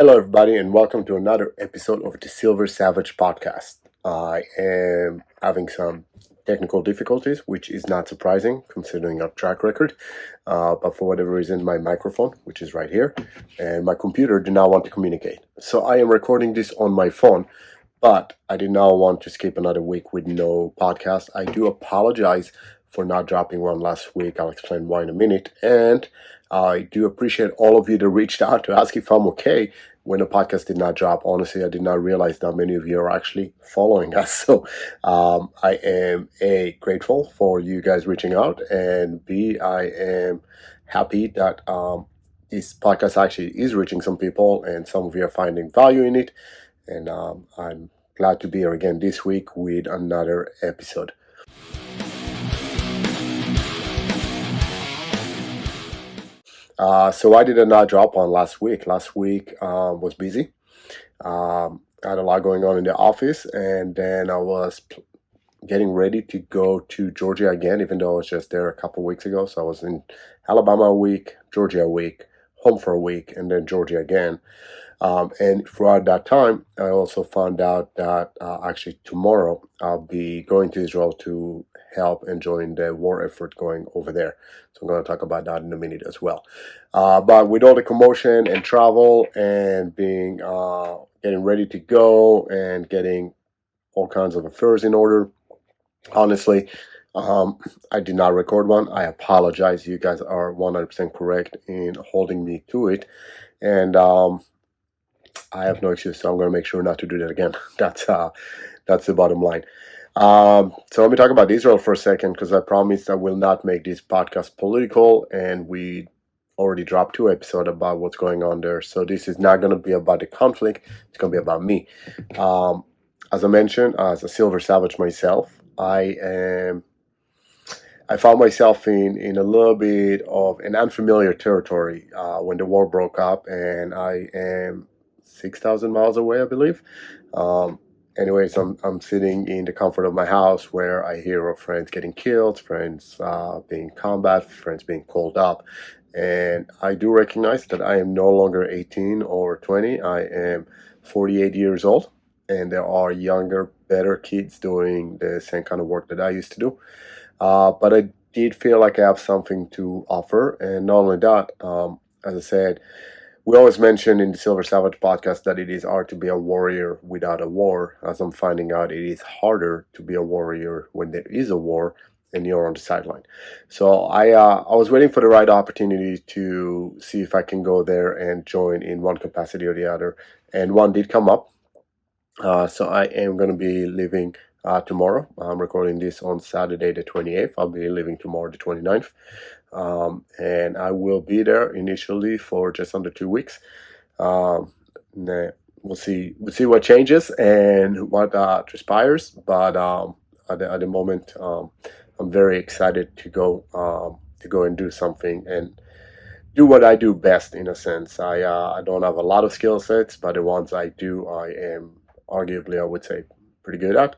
Hello, everybody, and welcome to another episode of the Silver Savage podcast. I am having some technical difficulties, which is not surprising considering our track record. But for whatever reason, my microphone, which is right here, and my computer do not want to communicate. So I am recording this on my phone, but I did not want to skip another week with no podcast. I do apologize for not dropping one last week. I'll explain why in a minute. And I do appreciate all of you that reached out to ask if I'm okay when the podcast did not drop. Honestly, I did not realize that many of you are actually following us. So I am A, grateful for you guys reaching out, and B, I am happy that this podcast actually is reaching some people and some of you are finding value in it. And I'm glad to be here again this week with another episode. So I did not drop on last week. Last week was busy. I had a lot going on in the office, and then I was getting ready to go to Georgia again, even though I was just there a couple weeks ago. So I was in Alabama a week, Georgia a week, home for a week, and then Georgia again. And throughout that time, I also found out that actually tomorrow I'll be going to Israel to help and join the war effort going over there. So I'm going to talk about that in a minute as well. But with all the commotion and travel and being getting ready to go and getting all kinds of affairs in order, honestly, I did not record one. I apologize. You guys are 100% correct in holding me to it. And I have no excuse, so I'm going to make sure not to do that again. That's the bottom line. So let me talk about Israel for a second, because I promised I will not make this podcast political, and we already dropped 2 episodes about what's going on there. So this is not going to be about the conflict. It's going to be about me. As I mentioned, as a Silver Savage myself, I found myself in a little bit of an unfamiliar territory when the war broke up, and I am 6,000 miles away, I believe. Anyways, I'm sitting in the comfort of my house where I hear of friends getting killed, friends being in combat, friends being called up. And I do recognize that I am no longer 18 or 20. I am 48 years old, and there are younger, better kids doing the same kind of work that I used to do. But I did feel like I have something to offer. And not only that, as I said, we always mention in the Silver Savage podcast that it is hard to be a warrior without a war. As I'm finding out, it is harder to be a warrior when there is a war and you're on the sideline. So I was waiting for the right opportunity to see if I can go there and join in one capacity or the other. And one did come up. So I am going to be leaving tomorrow. I'm recording this on Saturday the 28th. I'll be leaving tomorrow the 29th. And I will be there initially for just under 2 weeks. We'll see what changes and what transpires. But at the moment, I'm very excited to go and do something and do what I do best. In a sense, I don't have a lot of skill sets, but the ones I do, I am arguably, I would say, pretty good at.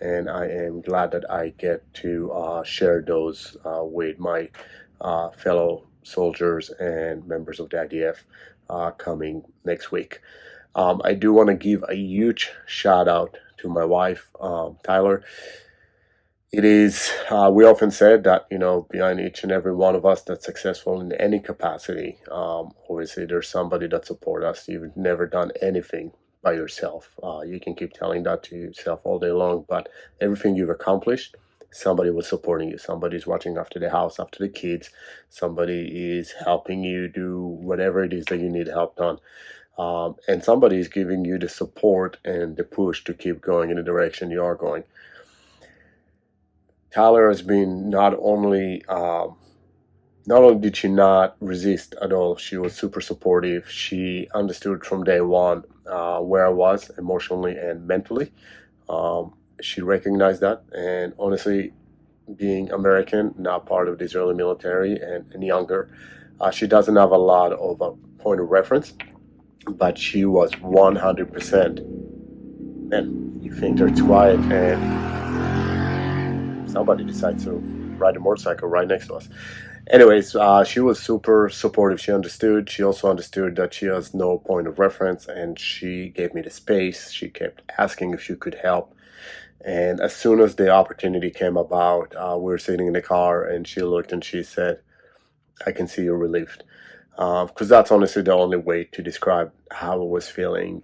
And I am glad that I get to share those with my fellow soldiers and members of the IDF coming next week. I do want to give a huge shout out to my wife, Tyler. It is, we often said that, behind each and every one of us that's successful in any capacity, obviously there's somebody that supports us. You've never done anything by yourself. You can keep telling that to yourself all day long, but everything you've accomplished, somebody was supporting you. Somebody's watching after the house, after the kids. Somebody is helping you do whatever it is that you need help done. And somebody is giving you the support and the push to keep going in the direction you are going. Tyler has been not only did she not resist at all, she was super supportive. She understood from day one where I was emotionally and mentally. She recognized that, and honestly, being American, not part of the Israeli military, and younger, she doesn't have a lot of a point of reference, but she was 100%. And you think it's quiet, and somebody decides to ride a motorcycle right next to us. Anyways, she was super supportive. She understood. She also understood that she has no point of reference, and she gave me the space. She kept asking if she could help. And as soon as the opportunity came about, we were sitting in the car, and she looked and she said, "I can see you're relieved." Because that's honestly the only way to describe how I was feeling.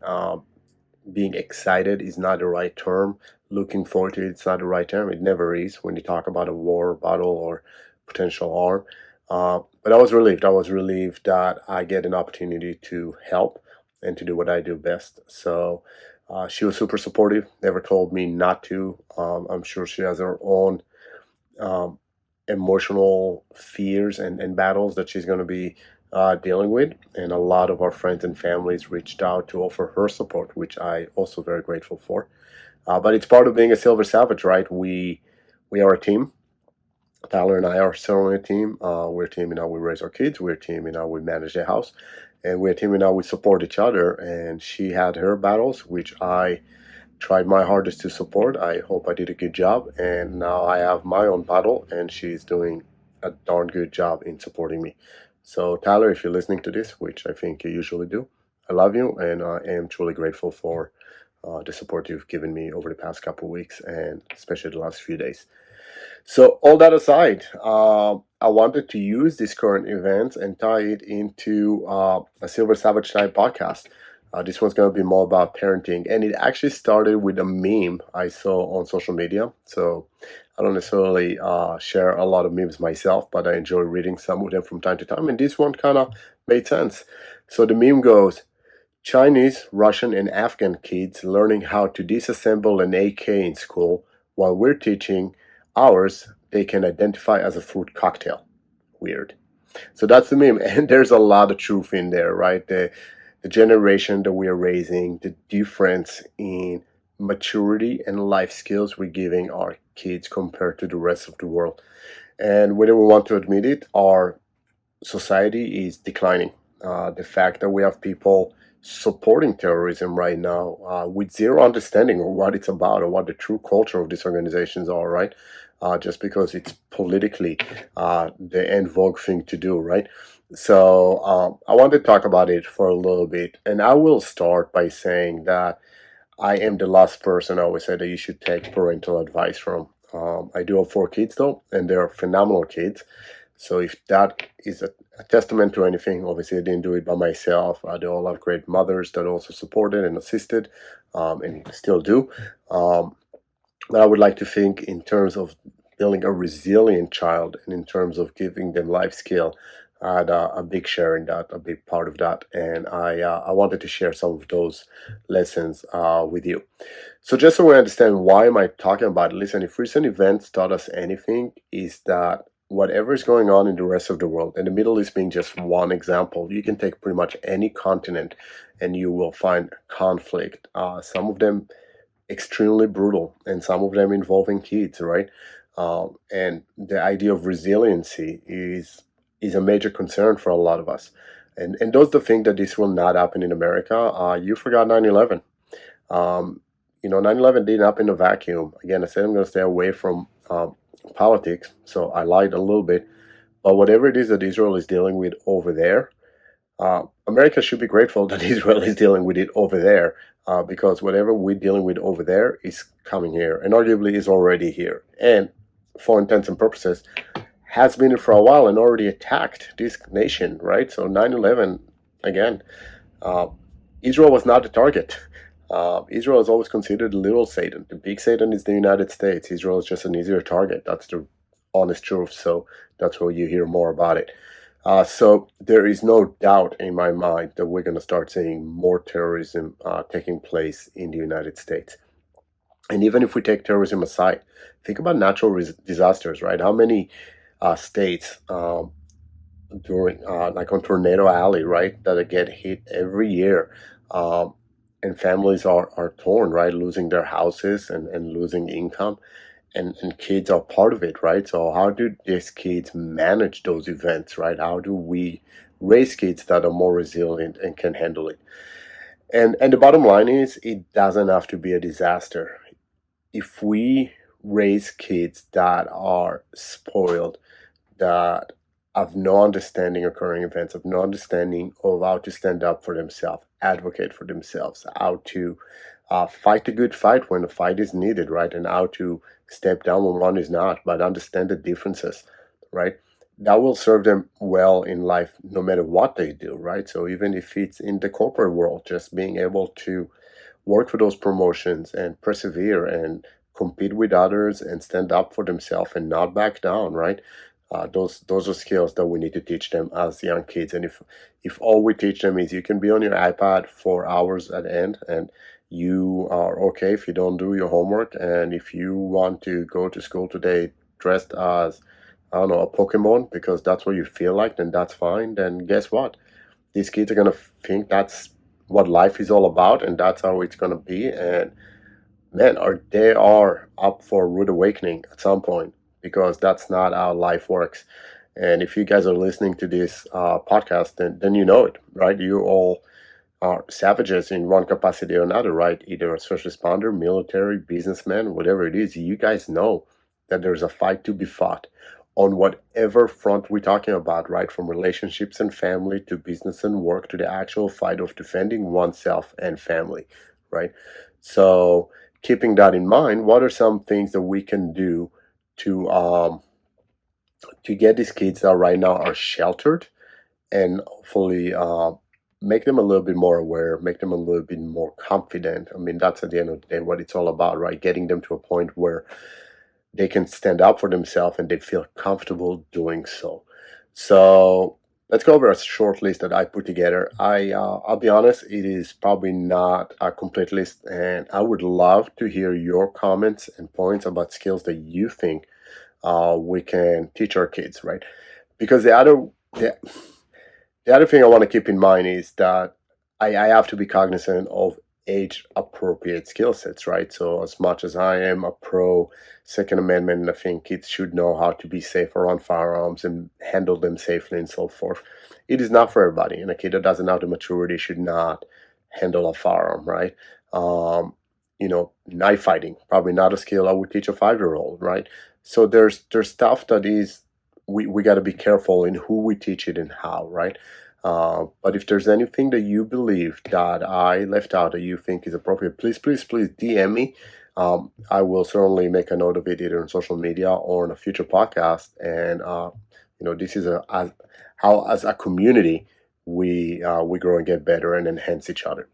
Being excited is not the right term. Looking forward to it's not the right term. It never is when you talk about a war, battle, or potential harm. But I was relieved. I was relieved that I get an opportunity to help and to do what I do best. So she was super supportive. Never told me not to. I'm sure she has her own um, emotional fears and battles that she's going to be dealing with. And a lot of our friends and families reached out to offer her support, which I also very grateful for. But it's part of being a Silver Savage, right? We are a team. Tyler and I are certainly a team. We're a team in how we raise our kids. We're a team in how we manage the house. And we're a team in how we support each other. And she had her battles, which I tried my hardest to support. I hope I did a good job. And now I have my own battle, and she's doing a darn good job in supporting me. So, Tyler, if you're listening to this, which I think you usually do, I love you, and I am truly grateful for the support you've given me over the past couple of weeks, and especially the last few days. So, all that aside, I wanted to use this current event and tie it into a Silver Savage type podcast. This one's going to be more about parenting, and it actually started with a meme I saw on social media. So, I don't necessarily share a lot of memes myself, but I enjoy reading some of them from time to time, and this one kind of made sense. So, the meme goes, Chinese, Russian, and Afghan kids learning how to disassemble an AK in school while we're teaching ours they can identify as a fruit cocktail. Weird. So that's the meme. And there's a lot of truth in there, right? The generation that we are raising, the difference in maturity and life skills we're giving our kids compared to the rest of the world. And whether we want to admit it, our society is declining. The fact that we have people supporting terrorism right now with zero understanding of what it's about or what the true culture of these organizations are, right? Just because it's politically the en vogue thing to do, right? So I want to talk about it for a little bit. And I will start by saying that I am the last person I always say that you should take parental advice from. I do have 4 kids though, and they're phenomenal kids. So if that is a testament to anything, obviously I didn't do it by myself. They all have great mothers that also supported and assisted, and still do. Um, but I would like to think in terms of building a resilient child and in terms of giving them life skill. I had a big share in that, a big part of that, and I wanted to share some of those lessons with you. So just so we understand why am I talking about it, listen, if recent events taught us anything, is that whatever is going on in the rest of the world, and the Middle East being just one example, you can take pretty much any continent and you will find conflict. Some of them extremely brutal, and some of them involving kids, right? And the idea of resiliency is a major concern for a lot of us. And those that think that this will not happen in America, you forgot 9/11. Um, 9/11 didn't happen in a vacuum. Again, I said I'm going to stay away from politics, so I lied a little bit. But whatever it is that Israel is dealing with over there, America should be grateful that Israel is dealing with it over there, because whatever we're dealing with over there is coming here, and arguably is already here, and for intents and purposes, has been here for a while and already attacked this nation, right? So 9/11, again, uh, Israel was not the target. Israel is always considered the little Satan. The big Satan is the United States. Israel is just an easier target. That's the honest truth. So that's where you hear more about it. So there is no doubt in my mind that we're going to start seeing more terrorism taking place in the United States. And even if we take terrorism aside, think about natural disasters, right? How many states during like on Tornado Alley, right, that get hit every year, um, and families are torn, right, losing their houses and losing income, and kids are part of it, right? So how do these kids manage those events, right? How do we raise kids that are more resilient and can handle it? And the bottom line is, it doesn't have to be a disaster. If we raise kids that are spoiled, that have no understanding of current events, have no understanding of how to stand up for themselves, advocate for themselves, how to fight a good fight when a fight is needed, right? And how to step down when one is not, but understand the differences, right? That will serve them well in life no matter what they do, right? So even if it's in the corporate world, just being able to work for those promotions and persevere and compete with others and stand up for themselves and not back down, right? Those are skills that we need to teach them as young kids. And if all we teach them is you can be on your iPad for hours at end and you are okay if you don't do your homework, and if you want to go to school today dressed as, I don't know, a Pokemon because that's what you feel like, then that's fine. Then guess what? These kids are gonna think that's what life is all about, and that's how it's gonna be. And man, they are up for a rude awakening at some point because that's not how life works. And if you guys are listening to this podcast, then you know it, right? You all are savages in one capacity or another, right? Either a first responder, military, businessman, whatever it is. You guys know that there's a fight to be fought on whatever front we're talking about, right? From relationships and family to business and work to the actual fight of defending oneself and family, right? So, keeping that in mind, what are some things that we can do to get these kids that right now are sheltered and hopefully make them a little bit more aware, make them a little bit more confident? I mean, that's at the end of the day what it's all about, right? Getting them to a point where they can stand up for themselves and they feel comfortable doing so. So let's go over a short list that I put together. I'll be honest, it is probably not a complete list, and I would love to hear your comments and points about skills that you think we can teach our kids, right? Because the, the other thing I want to keep in mind is that I have to be cognizant of age appropriate skill sets, right? So, as much as I am a pro Second Amendment, and I think kids should know how to be safe around firearms and handle them safely and so forth, it is not for everybody. And a kid that doesn't have the maturity should not handle a firearm, right? Knife fighting, probably not a skill I would teach a 5 year old, right? So, there's stuff that is we got to be careful in who we teach it and how, right? But if there's anything that you believe that I left out that you think is appropriate, please DM me. I will certainly make a note of it either on social media or on a future podcast. And this is how as a community we grow and get better and enhance each other.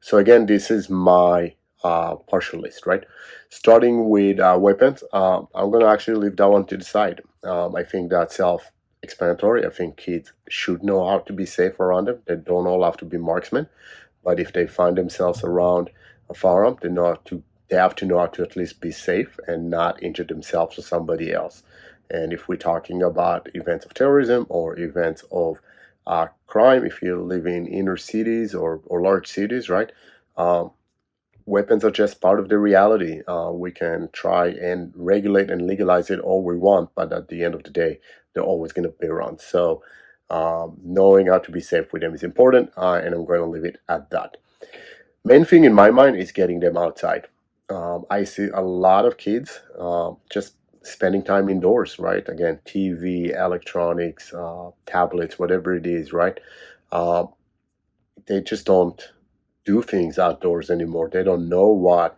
So again, this is my partial list, right? Starting with weapons, I'm going to actually leave that one to the side. I think that's self-explanatory. I think kids should know how to be safe around them. They don't all have to be marksmen, but if they find themselves around a firearm, they have to know how to at least be safe and not injure themselves or somebody else. And if we're talking about events of terrorism or events of crime, if you live in inner cities or large cities, right? Weapons are just part of the reality. We can try and regulate and legalize it all we want, but at the end of the day, they're always going to be around. So, knowing how to be safe with them is important, and I'm going to leave it at that. Main thing in my mind is getting them outside. I see a lot of kids just spending time indoors, right? Again, TV, electronics, tablets, whatever it is, right? They just don't do things outdoors anymore. They don't know what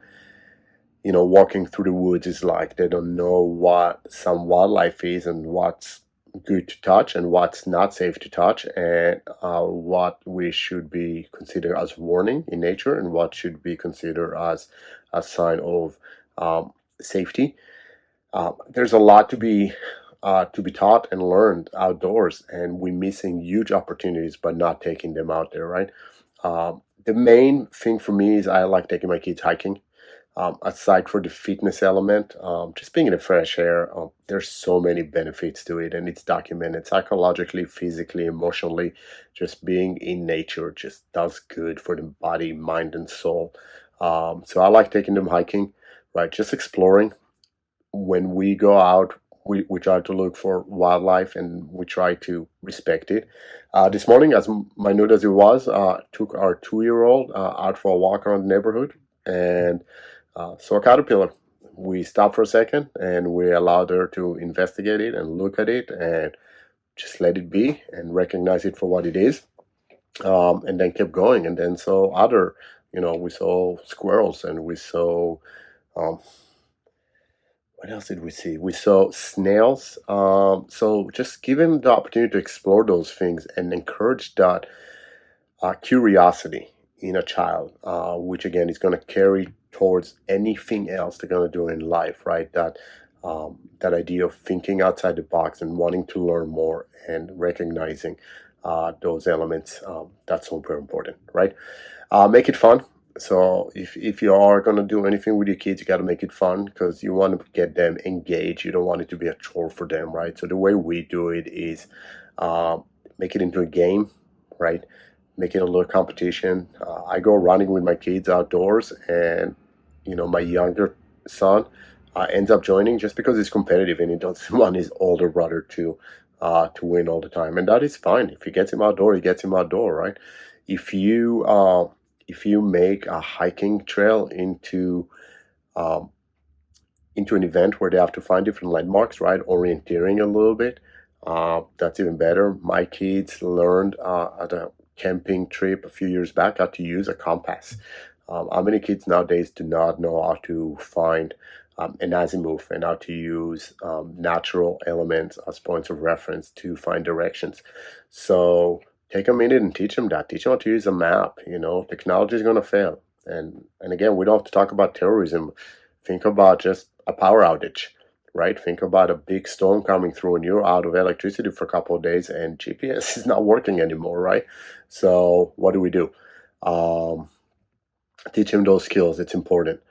walking through the woods is like. They don't know what some wildlife is and what's good to touch and what's not safe to touch, and what we should be considered as warning in nature and what should be considered as a sign of safety. There's a lot to be taught and learned outdoors, and we're missing huge opportunities by not taking them out there, right? The main thing for me is I like taking my kids hiking. Aside for the fitness element, just being in the fresh air, there's so many benefits to it, and it's documented psychologically, physically, emotionally. Just being in nature just does good for the body, mind, and soul. So I like taking them hiking, right? Just exploring. When we go out, we try to look for wildlife and we try to respect it. This morning, as minute as it was, took our 2 year old out for a walk around the neighborhood and saw a caterpillar. We stopped for a second and we allowed her to investigate it and look at it. And just let it be and recognize it for what it is, and then kept going. And then so other, we saw squirrels, and we saw, um, what else did we see? We saw snails. So just give him the opportunity to explore those things and encourage that curiosity in a child, which again is going to carry towards anything else they're going to do in life, right? That idea of thinking outside the box and wanting to learn more and recognizing those elements, that's super important, right? Make it fun. So if you are going to do anything with your kids, you got to make it fun, because you want to get them engaged. You don't want it to be a chore for them, right? So the way we do it is uh, make it into a game, right? Make it a little competition. I go running with my kids outdoors, and my younger son ends up joining just because he's competitive and he doesn't want his older brother to win all the time, and that is fine. If he gets him outdoor, he gets him outdoor, right? If you if you make a hiking trail um, into an event where they have to find different landmarks, right? Orienteering a little bit. That's even better. My kids learned at a camping trip a few years back how to use a compass. How many kids nowadays do not know how to find an azimuth and how to use natural elements as points of reference to find directions? So take a minute and teach them that. Teach them how to use a map. Technology is going to fail. And again, we don't have to talk about terrorism. Think about just a power outage, right? Think about a big storm coming through and you're out of electricity for a couple of days and GPS is not working anymore, right? So what do? Um, Teach him those skills. It's important.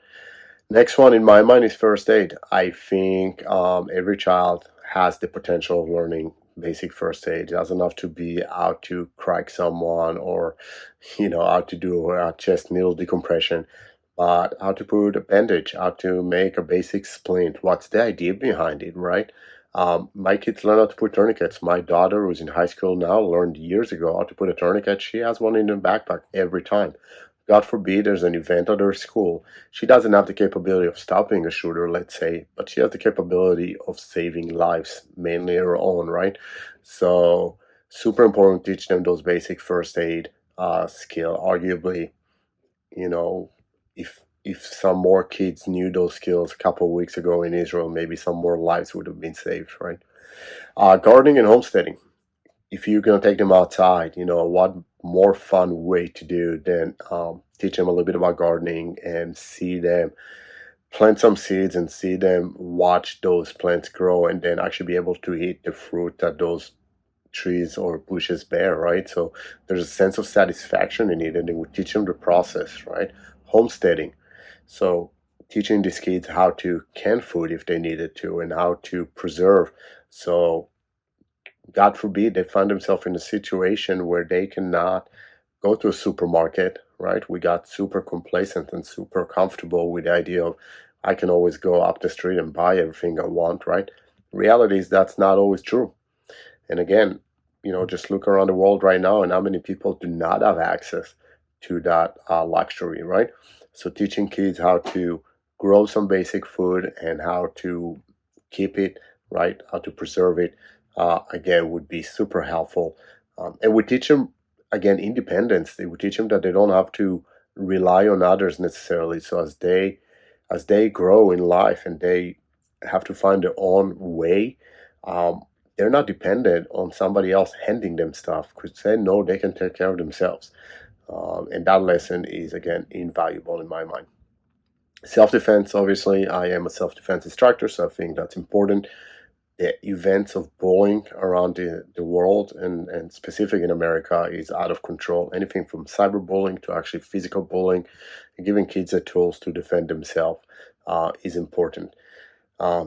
Next one in my mind is first aid. I think every child has the potential of learning basic first aid. It doesn't have to be out to crack someone or, out to do a chest needle decompression, but how to put a bandage, how to make a basic splint. What's the idea behind it, right? My kids learn how to put tourniquets. My daughter, who's in high school now, learned years ago how to put a tourniquet. She has one in her backpack every time. God forbid there's an event at her school. She doesn't have the capability of stopping a shooter, let's say, but she has the capability of saving lives, mainly her own, right? So, super important to teach them those basic first aid skill. Arguably, you know, if some more kids knew those skills a couple of weeks ago in Israel, maybe some more lives would have been saved, right? Gardening and homesteading. If you're going to take them outside, what more fun way to do than teach them a little bit about gardening and see them plant some seeds and see them watch those plants grow and then actually be able to eat the fruit that those trees or bushes bear, right? So there's a sense of satisfaction in it, and they would teach them the process, right? Homesteading. So teaching these kids how to can food if they needed to and how to preserve. So God forbid they find themselves in a situation where they cannot go to a supermarket, right? We got super complacent and super comfortable with the idea of I can always go up the street and buy everything I want, right? Reality is that's not always true. And again, just look around the world right now and how many people do not have access to that luxury, right? So teaching kids how to grow some basic food and how to keep it, right? How to preserve it, again, would be super helpful. And we teach them, again, independence. They would teach them that they don't have to rely on others necessarily. So as they grow in life and they have to find their own way, they're not dependent on somebody else handing them stuff because they know they can take care of themselves. And that lesson is, again, invaluable in my mind. Self-defense, obviously, I am a self-defense instructor, so I think that's important. The events of bullying around the world and specific in America is out of control. Anything from cyberbullying to actually physical bullying, and giving kids the tools to defend themselves is important. I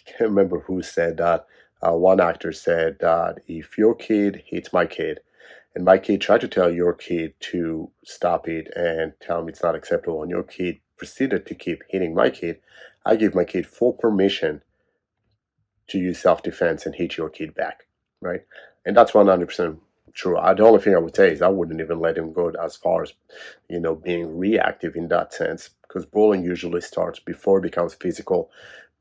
can't remember who said that. One actor said that if your kid hits my kid, and my kid tried to tell your kid to stop it and tell him it's not acceptable, and your kid proceeded to keep hitting my kid, I give my kid full permission to use self-defense and hit your kid back, right? And that's 100% true. The only thing I would say is I wouldn't even let him go as far as, being reactive in that sense, because bullying usually starts before it becomes physical,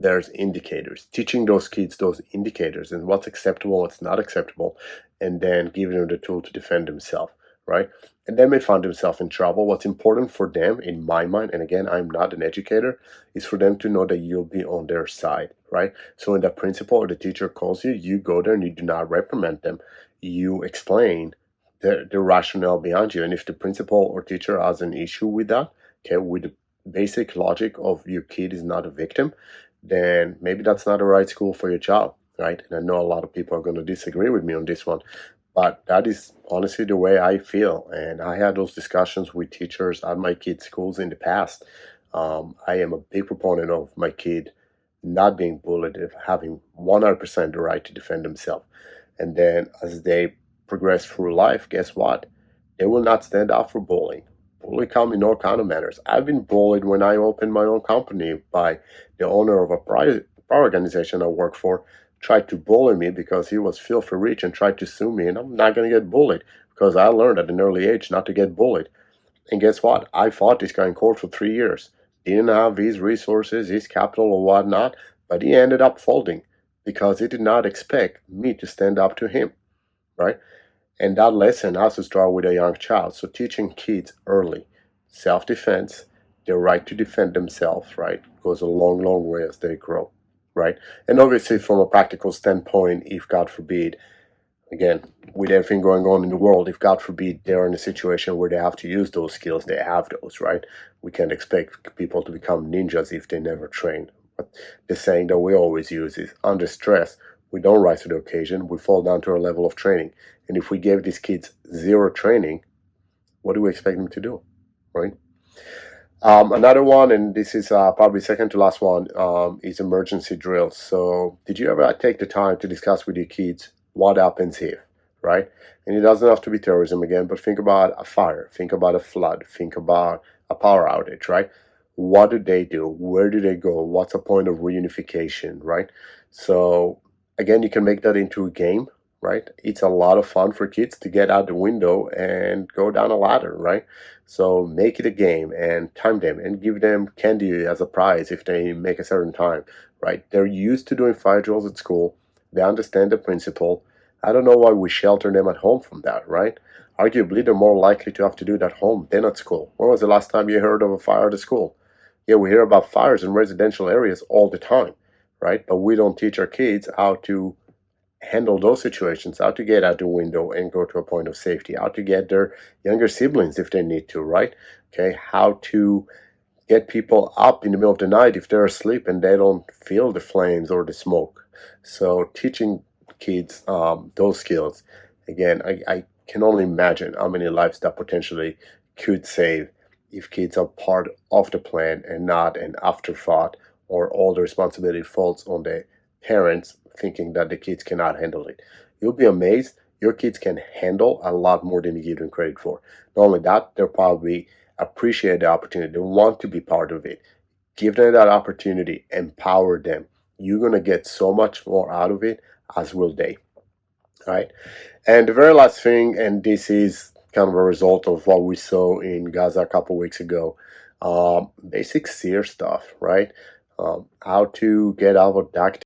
there's indicators. Teaching those kids those indicators and what's acceptable, what's not acceptable, and then giving them the tool to defend themselves, right? And they may find themselves in trouble. What's important for them, in my mind, and again, I'm not an educator, is for them to know that you'll be on their side, right? So when the principal or the teacher calls you, you go there and you do not reprimand them. You explain the rationale behind you. And if the principal or teacher has an issue with that, okay, with the basic logic of your kid is not a victim, then maybe that's not the right school for your child, right? And I know a lot of people are going to disagree with me on this one, but that is honestly the way I feel. And I had those discussions with teachers at my kids' schools in the past. I am a big proponent of my kid not being bullied, of having 100% the right to defend themselves. And then as they progress through life, guess what? They will not stand up for bullying. Bullying come in all kind of manners. I've been bullied when I opened my own company by the owner of a private organization I work for, tried to bully me because he was filthy rich and tried to sue me, and I'm not going to get bullied because I learned at an early age not to get bullied. And guess what? I fought this guy in court for 3 years. Didn't have his resources, his capital, or whatnot, but he ended up folding because he did not expect me to stand up to him, right? And that lesson has to start with a young child. So teaching kids early self-defense, their right to defend themselves, right, goes a long, long way as they grow, right? And obviously, from a practical standpoint, if God forbid, again, with everything going on in the world, if God forbid they're in a situation where they have to use those skills, they have those, right? We can't expect people to become ninjas if they never train. But the saying that we always use is, under stress, we don't rise to the occasion, we fall down to our level of training. And if we gave these kids zero training, what do we expect them to do, right? Another one, and this is probably second to last one, is emergency drills. So did you ever take the time to discuss with your kids what happens if, right? And it doesn't have to be terrorism again, but think about a fire, think about a flood, think about a power outage, right? What do they do? Where do they go? What's the point of reunification, right? So again, you can make that into a game, right? It's a lot of fun for kids to get out the window and go down a ladder, right? So make it a game and time them and give them candy as a prize if they make a certain time, right? They're used to doing fire drills at school. They understand the principle. I don't know why we shelter them at home from that, right? Arguably, they're more likely to have to do it at home than at school. When was the last time you heard of a fire at a school? Yeah, we hear about fires in residential areas all the time, right? But we don't teach our kids how to handle those situations, how to get out the window and go to a point of safety, how to get their younger siblings if they need to, right? Okay, how to get people up in the middle of the night if they're asleep and they don't feel the flames or the smoke. So teaching kids those skills, again, I can only imagine how many lives that potentially could save if kids are part of the plan and not an afterthought, or all the responsibility falls on the parents thinking that the kids cannot handle it. You'll be amazed. Your kids can handle a lot more than you give them credit for. Not only that, they'll probably appreciate the opportunity. They want to be part of it. Give them that opportunity. Empower them. You're going to get so much more out of it, as will they. All right. And the very last thing, and this is kind of a result of what we saw in Gaza a couple weeks ago, basic SEER stuff, right? How to get out of dark